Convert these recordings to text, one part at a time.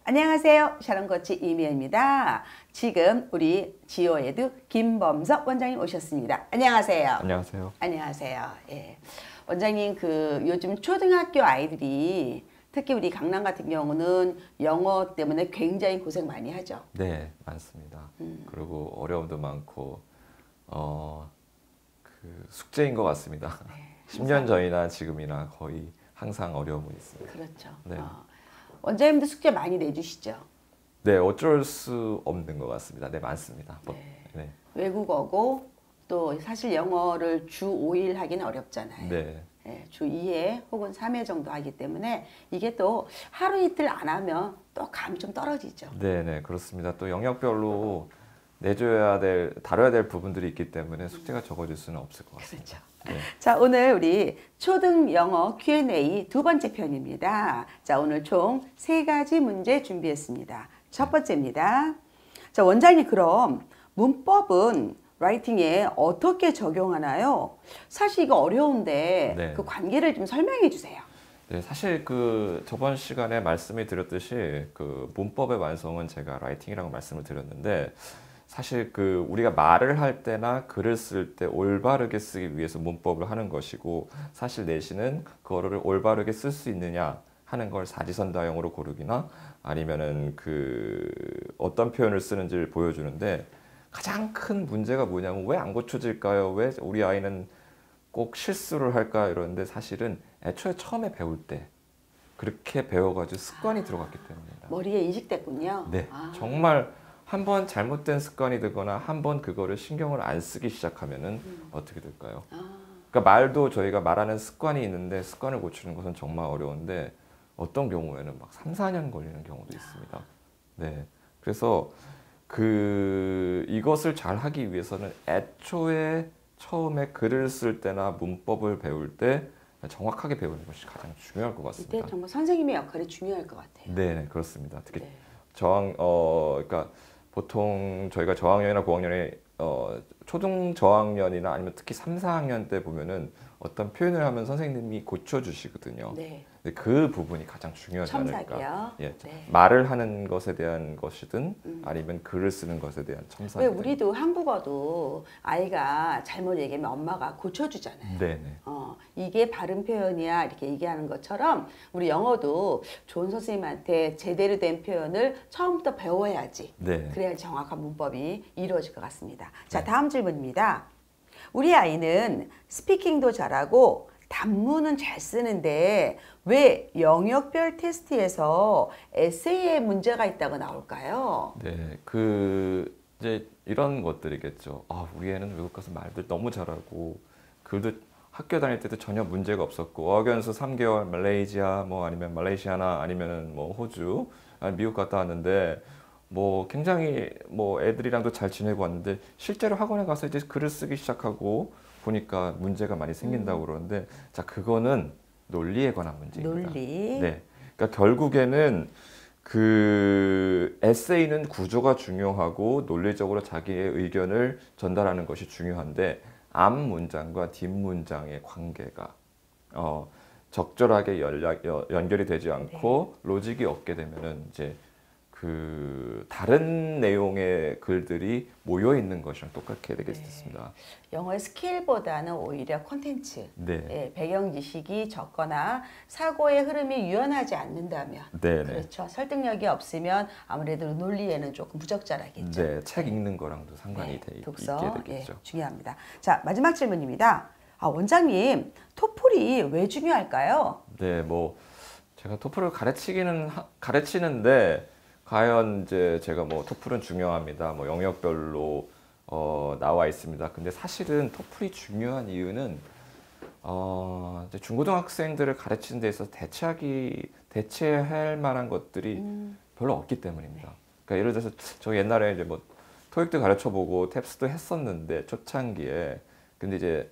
안녕하세요. 샤론코치 이미연입니다. 지금 우리 지오에듀 김범석 원장님 오셨습니다. 안녕하세요. 안녕하세요. 안녕하세요. 예. 원장님 요즘 초등학교 아이들이 특히 우리 강남 같은 경우는 영어 때문에 굉장히 고생 많이 하죠. 네, 많습니다. 그리고 어려움도 많고 숙제인 것 같습니다. 네, 10년 전이나 지금이나 거의 항상 어려움은 있습니다. 그렇죠. 네. 원장님도 숙제 많이 내주시죠? 네, 어쩔 수 없는 것 같습니다. 네, 많습니다. 네. 외국어고 또 사실 영어를 주 5일 하기는 어렵잖아요. 네. 예, 주 2회 혹은 3회 정도 하기 때문에 이게 또 하루 이틀 안 하면 또 감이 좀 떨어지죠. 네, 그렇습니다. 또 영역별로 다뤄야 될 부분들이 있기 때문에 숙제가 적어질 수는 없을 것 같습니다. 그렇죠. 네. 자, 오늘 우리 초등 영어 Q&A 두 번째 편입니다. 자, 오늘 총 3가지 문제 준비했습니다. 첫 번째입니다. 자, 원장님 그럼 문법은 라이팅에 어떻게 적용하나요? 사실 이거 어려운데 네. 그 관계를 좀 설명해 주세요. 네, 사실 저번 시간에 말씀을 드렸듯이 문법의 완성은 제가 라이팅이라고 말씀을 드렸는데 사실 우리가 말을 할 때나 글을 쓸 때 올바르게 쓰기 위해서 문법을 하는 것이고 사실 내신은 그거를 올바르게 쓸 수 있느냐 하는 걸 사지선다형으로 고르기나 아니면은 어떤 표현을 쓰는지를 보여주는데 가장 큰 문제가 뭐냐면 왜 안 고쳐질까요? 왜 우리 아이는 꼭 실수를 할까 이러는데 사실은 애초에 처음에 배울 때 그렇게 배워가지고 습관이 들어갔기 때문입니다. 머리에 인식됐군요. 네, 정말 한 번 잘못된 습관이 되거나 한 번 그거를 신경을 안 쓰기 시작하면은 어떻게 될까요? 그러니까 말도 저희가 말하는 습관이 있는데 습관을 고치는 것은 정말 어려운데 어떤 경우에는 막 3, 4년 걸리는 경우도 있습니다. 네, 그래서 이것을 잘 하기 위해서는 애초에 처음에 글을 쓸 때나 문법을 배울 때 정확하게 배우는 것이 가장 중요할 것 같습니다. 이때 정말 선생님의 역할이 중요할 것 같아요. 네, 그렇습니다. 특히 네. 그러니까 보통 저희가 저학년이나 고학년에 초등 저학년이나 아니면 특히 3, 4학년 때 보면은 어떤 표현을 하면 선생님이 고쳐주시거든요. 네. 근데 그 부분이 가장 중요하지 않을까. 첨삭이요. 예, 네. 말을 하는 것에 대한 것이든 아니면 글을 쓰는 것에 대한 왜 첨삭이든. 우리도 한국어도 아이가 잘못 얘기하면 엄마가 고쳐주잖아요. 네네. 이게 바른 표현이야 이렇게 얘기하는 것처럼 우리 영어도 좋은 선생님한테 제대로 된 표현을 처음부터 배워야지. 네. 그래야 정확한 문법이 이루어질 것 같습니다. 자, 다음 질문입니다. 우리 아이는 스피킹도 잘하고 단문은 잘 쓰는데 왜 영역별 테스트에서 에세이에 문제가 있다고 나올까요? 네, 이제 이런 것들이겠죠. 우리 애는 외국 가서 말들 너무 잘하고 글도 학교 다닐 때도 전혀 문제가 없었고 어학연수 3개월 말레이시아 뭐 아니면 말레이시아나 아니면은 뭐 호주 미국 갔다 왔는데 뭐 굉장히 뭐 애들이랑도 잘 지내고 왔는데 실제로 학원에 가서 이제 글을 쓰기 시작하고 보니까 문제가 많이 생긴다고 그러는데 자, 그거는 논리에 관한 문제입니다. 논리. 네. 그러니까 결국에는 에세이는 구조가 중요하고 논리적으로 자기의 의견을 전달하는 것이 중요한데 앞 문장과 뒷 문장의 관계가 적절하게 연결이 되지 않고 로직이 없게 되면은 이제 다른 내용의 글들이 모여 있는 것이랑 똑같게 되겠습니다. 영어의 스킬보다는 오히려 콘텐츠, 네. 배경 지식이 적거나 사고의 흐름이 유연하지 않는다면, 네네. 그렇죠. 설득력이 없으면 아무래도 논리에는 조금 부적절하겠죠. 네, 책 읽는 거랑도 상관이 독서, 있게 되겠죠. 중요합니다. 자, 마지막 질문입니다. 원장님, 토플이 왜 중요할까요? 네, 뭐 제가 토플을 가르치는데 과연 이제 제가 뭐 토플은 중요합니다. 뭐 영역별로 나와 있습니다. 근데 사실은 토플이 중요한 이유는 이제 중고등학생들을 가르치는 데 있어서 대체할 만한 것들이 별로 없기 때문입니다. 그러니까 예를 들어서 저 옛날에 이제 뭐 토익도 가르쳐 보고 탭스도 했었는데 초창기에 근데 이제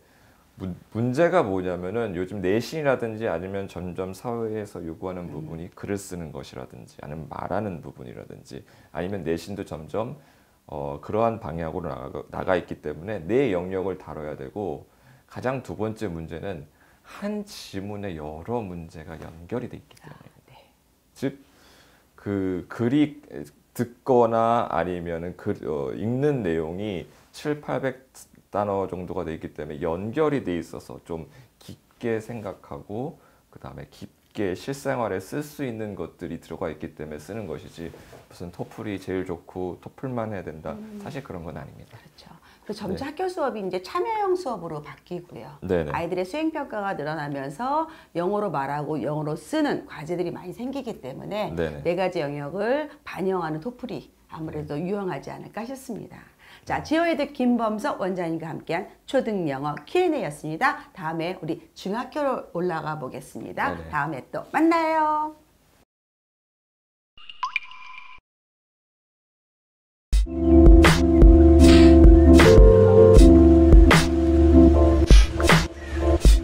문제가 뭐냐면은 요즘 내신이라든지 아니면 점점 사회에서 요구하는 부분이 글을 쓰는 것이라든지 아니면 말하는 부분이라든지 아니면 내신도 점점 그러한 방향으로 나가 있기 때문에 내 영역을 다뤄야 되고 가장 두 번째 문제는 한 지문에 여러 문제가 연결이 돼 있기 때문입니다. 즉 그 글이 듣거나 아니면은 읽는 내용이 700-800단어 정도가 돼 있기 때문에 연결이 돼 있어서 좀 깊게 생각하고 그다음에 깊게 실생활에 쓸 수 있는 것들이 들어가 있기 때문에 쓰는 것이지 무슨 토플이 제일 좋고 토플만 해야 된다. 사실 그런 건 아닙니다. 그렇죠. 그래서 점차 네. 학교 수업이 이제 참여형 수업으로 바뀌고요. 네네. 아이들의 수행평가가 늘어나면서 영어로 말하고 영어로 쓰는 과제들이 많이 생기기 때문에 네네. 네 가지 영역을 반영하는 토플이 아무래도 유용하지 않을까 싶습니다. 자, 지오에드 김범석 원장님과 함께한 초등영어 Q&A였습니다. 다음에 우리 중학교로 올라가 보겠습니다. 네네. 다음에 또 만나요.